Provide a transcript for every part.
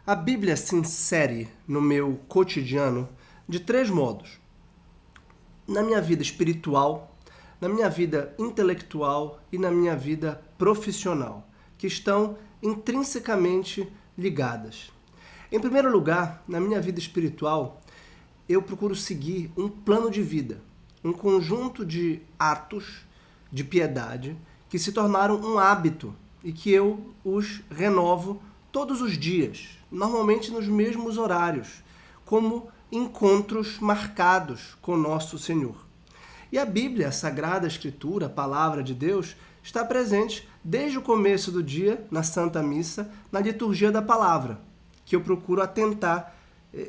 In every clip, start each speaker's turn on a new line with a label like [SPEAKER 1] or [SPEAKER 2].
[SPEAKER 1] A Bíblia se insere no meu cotidiano de 3 modos. Na minha vida espiritual, na minha vida intelectual e na minha vida profissional, que estão intrinsecamente ligadas. Em primeiro lugar, na minha vida espiritual, eu procuro seguir um plano de vida, um conjunto de atos de piedade que se tornaram um hábito e que eu os renovo todos os dias, normalmente nos mesmos horários, como encontros marcados com nosso Senhor. E a Bíblia, a Sagrada Escritura, a Palavra de Deus, está presente desde o começo do dia, na Santa Missa, na liturgia da Palavra, que eu procuro atentar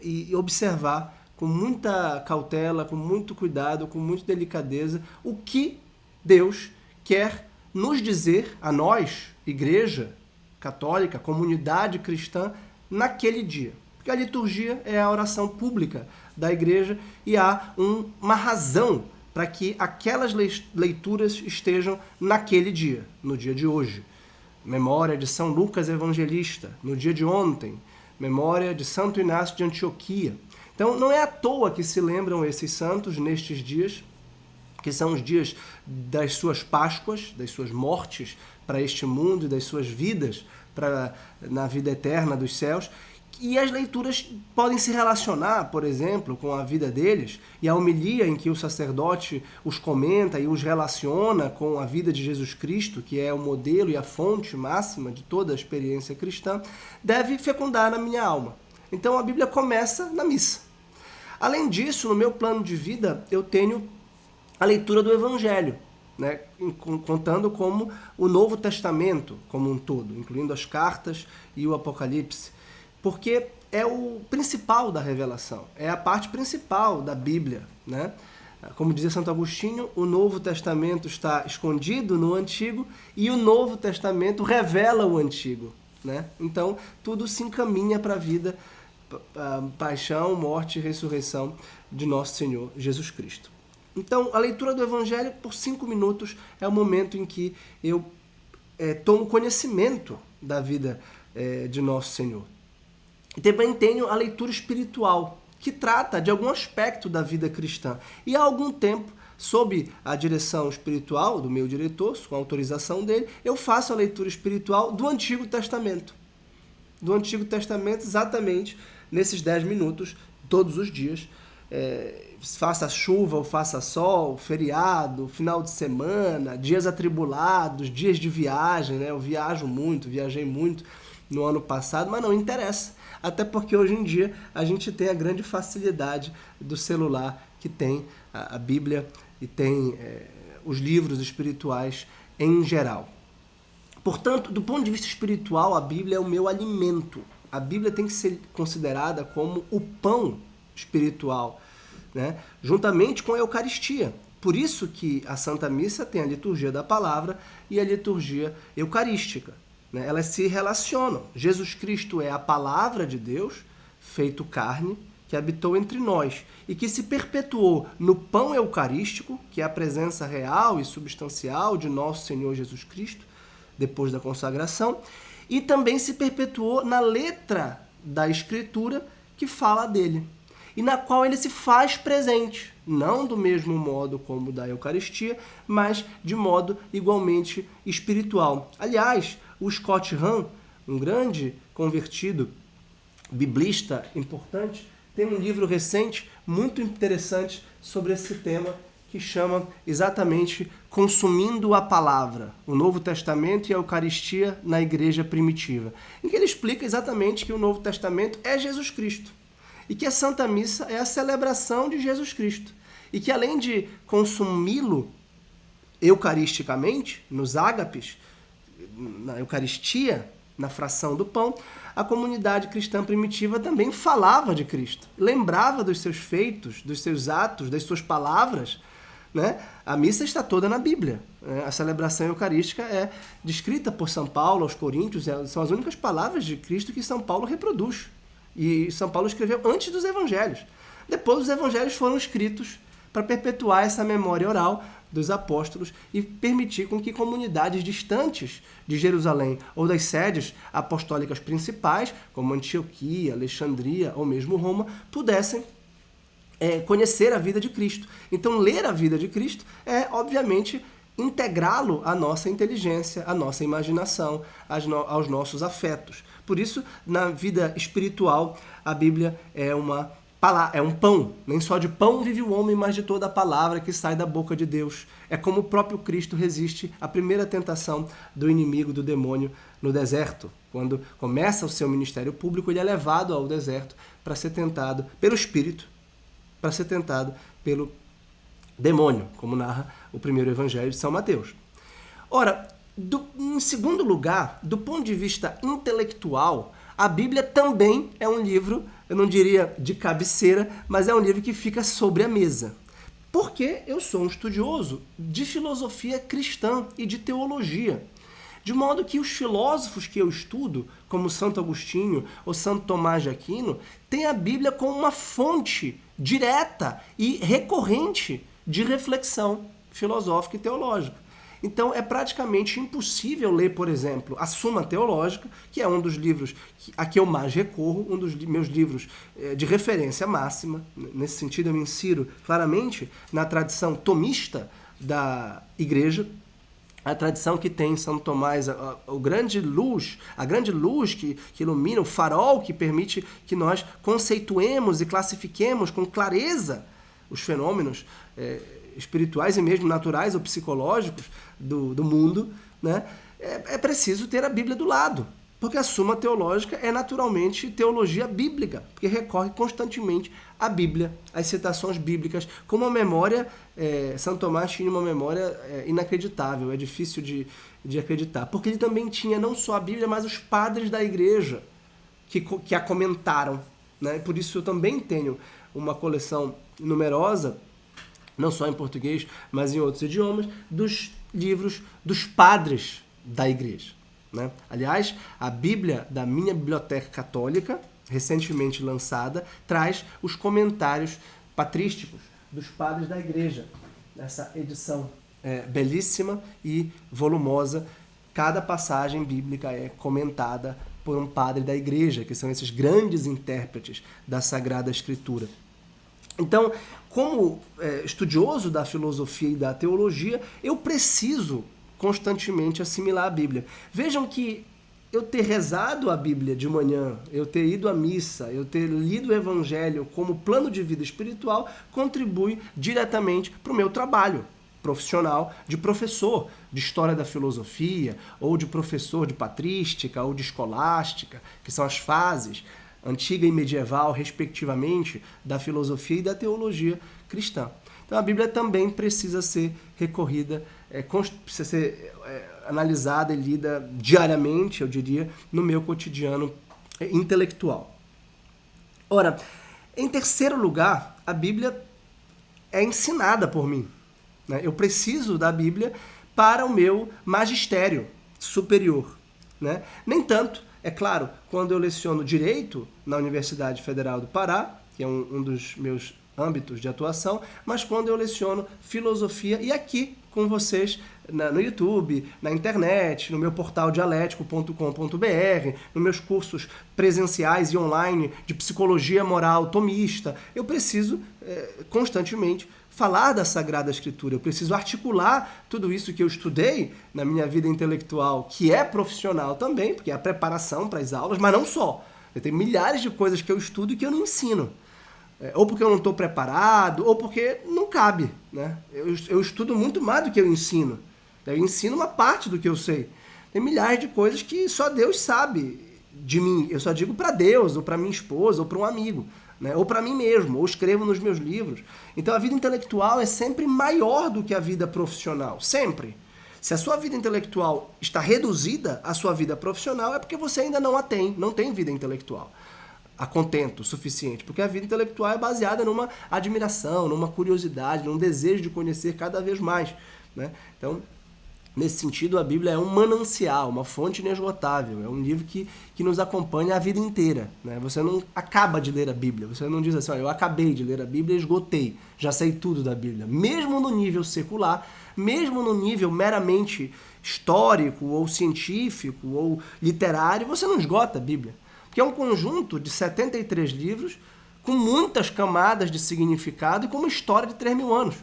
[SPEAKER 1] e observar com muita cautela, com muito cuidado, com muita delicadeza, o que Deus quer nos dizer, a nós, Igreja Católica, comunidade cristã, naquele dia. Porque a liturgia é a oração pública da Igreja e há uma razão para que aquelas leituras estejam naquele dia, no dia de hoje. Memória de São Lucas Evangelista, no dia de ontem. Memória de Santo Inácio de Antioquia. Então, não é à toa que se lembram esses santos nestes dias, que são os dias das suas Páscoas, das suas mortes para este mundo e das suas vidas na vida eterna dos céus. E as leituras podem se relacionar, por exemplo, com a vida deles, e a homilia em que o sacerdote os comenta e os relaciona com a vida de Jesus Cristo, que é o modelo e a fonte máxima de toda a experiência cristã, deve fecundar na minha alma. Então a Bíblia começa na missa. Além disso, no meu plano de vida, eu tenho a leitura do Evangelho, né, contando como o Novo Testamento como um todo, incluindo as cartas e o Apocalipse, porque é o principal da revelação, é a parte principal da Bíblia, né? Como dizia Santo Agostinho, o Novo Testamento está escondido no Antigo e o Novo Testamento revela o Antigo, né? Então, tudo se encaminha para a vida, paixão, morte e ressurreição de nosso Senhor Jesus Cristo. Então, a leitura do Evangelho por 5 minutos é o momento em que eu tomo conhecimento da vida de nosso Senhor. E também tenho a leitura espiritual, que trata de algum aspecto da vida cristã. E há algum tempo, sob a direção espiritual do meu diretor, com a autorização dele, eu faço a leitura espiritual do Antigo Testamento. Do Antigo Testamento, exatamente nesses 10 minutos, todos os dias. Faça chuva ou faça sol, feriado, final de semana, dias atribulados, dias de viagem, né? Eu viajei muito no ano passado, mas não interessa. Até porque hoje em dia a gente tem a grande facilidade do celular que tem a Bíblia e tem os livros espirituais em geral. Portanto, do ponto de vista espiritual, a Bíblia é o meu alimento. A Bíblia tem que ser considerada como o pão espiritual, né? Juntamente com a Eucaristia. Por isso que a Santa Missa tem a liturgia da palavra e a liturgia eucarística, né? Elas se relacionam. Jesus Cristo é a palavra de Deus, feito carne, que habitou entre nós e que se perpetuou no pão eucarístico, que é a presença real e substancial de nosso Senhor Jesus Cristo, depois da consagração, e também se perpetuou na letra da Escritura que fala dele, e na qual ele se faz presente, não do mesmo modo como da Eucaristia, mas de modo igualmente espiritual. Aliás, o Scott Hahn, um grande convertido, biblista importante, tem um livro recente muito interessante sobre esse tema que chama exatamente Consumindo a Palavra, o Novo Testamento e a Eucaristia na Igreja Primitiva, em que ele explica exatamente que o Novo Testamento é Jesus Cristo e que a Santa Missa é a celebração de Jesus Cristo e que além de consumi-lo eucaristicamente, nos ágapes, na Eucaristia, na fração do pão, a comunidade cristã primitiva também falava de Cristo, lembrava dos seus feitos, dos seus atos, das suas palavras, né? A missa está toda na Bíblia. A celebração eucarística é descrita por São Paulo aos Coríntios, são as únicas palavras de Cristo que São Paulo reproduz. E São Paulo escreveu antes dos evangelhos. Depois os evangelhos foram escritos para perpetuar essa memória oral, dos apóstolos e permitir com que comunidades distantes de Jerusalém ou das sedes apostólicas principais, como Antioquia, Alexandria ou mesmo Roma, pudessem conhecer a vida de Cristo. Então, ler a vida de Cristo é, obviamente, integrá-lo à nossa inteligência, à nossa imaginação, aos nossos afetos. Por isso, na vida espiritual, a Bíblia é um pão. Nem só de pão vive o homem, mas de toda a palavra que sai da boca de Deus. É como o próprio Cristo resiste à primeira tentação do inimigo, do demônio, no deserto. Quando começa o seu ministério público, ele é levado ao deserto para ser tentado pelo Espírito, para ser tentado pelo demônio, como narra o primeiro evangelho de São Mateus. Ora, em segundo lugar, do ponto de vista intelectual, a Bíblia também é um livro, eu não diria de cabeceira, mas é um livro que fica sobre a mesa. Porque eu sou um estudioso de filosofia cristã e de teologia. De modo que os filósofos que eu estudo, como Santo Agostinho ou Santo Tomás de Aquino, têm a Bíblia como uma fonte direta e recorrente de reflexão filosófica e teológica. Então é praticamente impossível ler, por exemplo, a Suma Teológica, que é um dos livros a que eu mais recorro, um dos meus livros de referência máxima. Nesse sentido, eu me insiro claramente na tradição tomista da Igreja, a tradição que tem em São Tomás, a grande luz que ilumina, o farol que permite que nós conceituemos e classifiquemos com clareza os fenômenos espirituais e mesmo naturais ou psicológicos do mundo, né? É preciso ter a Bíblia do lado, porque a Suma Teológica é naturalmente teologia bíblica, porque recorre constantemente à Bíblia, às citações bíblicas, com uma memória, São Tomás tinha uma memória inacreditável, é difícil de acreditar, porque ele também tinha não só a Bíblia, mas os padres da igreja que a comentaram, né? Por isso eu também tenho uma coleção numerosa, não só em português, mas em outros idiomas, dos livros dos padres da igreja, né? Aliás, a Bíblia da minha biblioteca católica, recentemente lançada, traz os comentários patrísticos dos padres da igreja, nessa edição belíssima e volumosa. Cada passagem bíblica é comentada por um padre da igreja, que são esses grandes intérpretes da Sagrada Escritura. Então, como estudioso da filosofia e da teologia, eu preciso constantemente assimilar a Bíblia. Vejam que eu ter rezado a Bíblia de manhã, eu ter ido à missa, eu ter lido o Evangelho como plano de vida espiritual, contribui diretamente para o meu trabalho profissional de professor de História da Filosofia, ou de professor de Patrística, ou de Escolástica, que são as fases antiga e medieval, respectivamente, da filosofia e da teologia cristã. Então a Bíblia também precisa ser recorrida, precisa ser analisada e lida diariamente, eu diria, no meu cotidiano intelectual. Ora, em terceiro lugar, a Bíblia é ensinada por mim, né? Eu preciso da Bíblia para o meu magistério superior, né? Nem tanto, é claro, quando eu leciono Direito na Universidade Federal do Pará, que é um dos meus âmbitos de atuação, mas quando eu leciono Filosofia, e aqui com vocês no YouTube, na internet, no meu portal dialético.com.br, nos meus cursos presenciais e online de Psicologia Moral Tomista, eu preciso constantemente falar da Sagrada Escritura, eu preciso articular tudo isso que eu estudei na minha vida intelectual, que é profissional também, porque é a preparação para as aulas, mas não só. Eu tenho milhares de coisas que eu estudo e que eu não ensino. Ou porque eu não estou preparado, ou porque não cabe, né? Eu estudo muito mais do que eu ensino. Eu ensino uma parte do que eu sei. Tem milhares de coisas que só Deus sabe de mim. Eu só digo para Deus, ou para minha esposa, ou para um amigo, né? Ou para mim mesmo, ou escrevo nos meus livros. Então a vida intelectual é sempre maior do que a vida profissional. Sempre. Se a sua vida intelectual está reduzida à sua vida profissional, é porque você ainda não a tem, não tem vida intelectual a contento o suficiente, porque a vida intelectual é baseada numa admiração, numa curiosidade, num desejo de conhecer cada vez mais, né? Então, Nesse sentido, a Bíblia é um manancial, uma fonte inesgotável. É um livro que nos acompanha a vida inteira, né? Você não acaba de ler a Bíblia. Você não diz assim, eu acabei de ler a Bíblia e esgotei. Já sei tudo da Bíblia. Mesmo no nível secular, mesmo no nível meramente histórico ou científico ou literário, você não esgota a Bíblia. Porque é um conjunto de 73 livros com muitas camadas de significado e com uma história de 3.000 anos,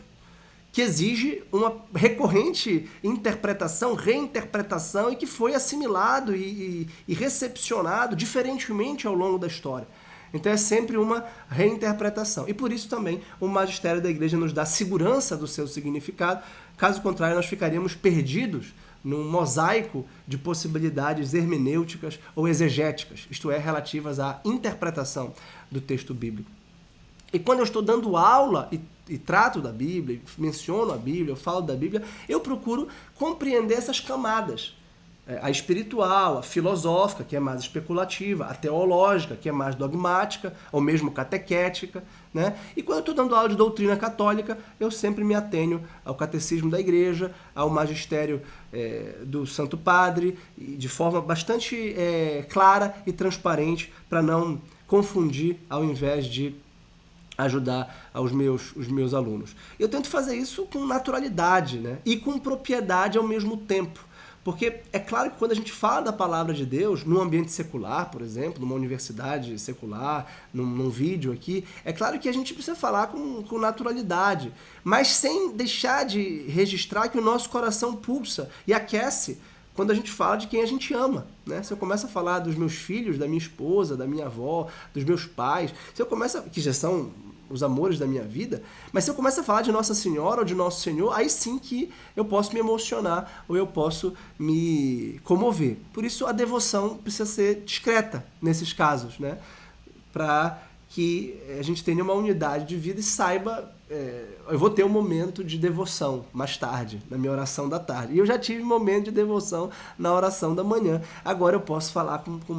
[SPEAKER 1] que exige uma recorrente interpretação, reinterpretação e que foi assimilado e recepcionado diferentemente ao longo da história. Então é sempre uma reinterpretação. E por isso também o magistério da igreja nos dá segurança do seu significado. Caso contrário, nós ficaríamos perdidos num mosaico de possibilidades hermenêuticas ou exegéticas, isto é, relativas à interpretação do texto bíblico. E quando eu estou dando aula e trato da Bíblia, menciono a Bíblia, eu falo da Bíblia, eu procuro compreender essas camadas. A espiritual, a filosófica, que é mais especulativa, a teológica, que é mais dogmática, ou mesmo catequética, né? E quando eu estou dando aula de doutrina católica, eu sempre me atenho ao catecismo da igreja, ao magistério do Santo Padre, de forma bastante clara e transparente, para não confundir ao invés de ajudar os meus alunos. Eu tento fazer isso com naturalidade, né? E com propriedade ao mesmo tempo. Porque é claro que quando a gente fala da palavra de Deus, num ambiente secular, por exemplo, numa universidade secular, num vídeo aqui, é claro que a gente precisa falar com naturalidade, mas sem deixar de registrar que o nosso coração pulsa e aquece quando a gente fala de quem a gente ama, né? Se eu começo a falar dos meus filhos, da minha esposa, da minha avó, dos meus pais, se eu começo que já são os amores da minha vida, mas se eu começo a falar de Nossa Senhora ou de Nosso Senhor, aí sim que eu posso me emocionar ou eu posso me comover. Por isso a devoção precisa ser discreta nesses casos, né? Para que a gente tenha uma unidade de vida e saiba, eu vou ter um momento de devoção mais tarde, na minha oração da tarde. E eu já tive um momento de devoção na oração da manhã. Agora eu posso falar com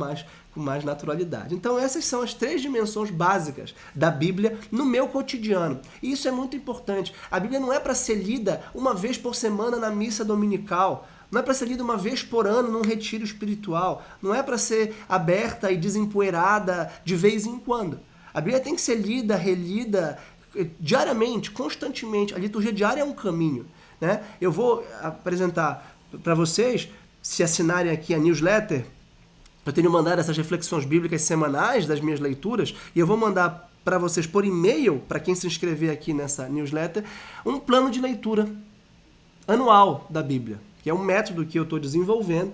[SPEAKER 1] mais naturalidade. Então essas são as 3 dimensões básicas da Bíblia no meu cotidiano. E isso é muito importante. A Bíblia não é para ser lida uma vez por semana na missa dominical. Não é para ser lida uma vez por ano num retiro espiritual. Não é para ser aberta e desempoeirada de vez em quando. A Bíblia tem que ser lida, relida, diariamente, constantemente. A liturgia diária é um caminho, né? Eu vou apresentar para vocês, se assinarem aqui a newsletter, eu tenho mandado essas reflexões bíblicas semanais das minhas leituras, e eu vou mandar para vocês por e-mail, para quem se inscrever aqui nessa newsletter, um plano de leitura anual da Bíblia, que é um método que eu estou desenvolvendo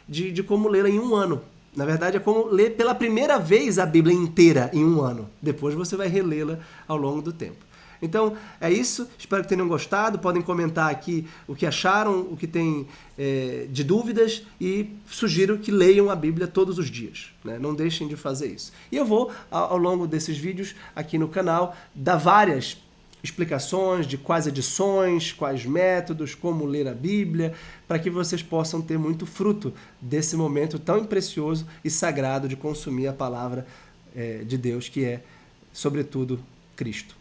[SPEAKER 1] de como lê-la em um ano. Na verdade, é como ler pela primeira vez a Bíblia inteira em um ano. Depois você vai relê-la ao longo do tempo. Então, é isso. Espero que tenham gostado. Podem comentar aqui o que acharam, o que tem de dúvidas, e sugiro que leiam a Bíblia todos os dias, né? Não deixem de fazer isso. E eu vou, ao longo desses vídeos aqui no canal, dar várias explicações de quais edições, quais métodos, como ler a Bíblia, para que vocês possam ter muito fruto desse momento tão precioso e sagrado de consumir a palavra de Deus, que é, sobretudo, Cristo.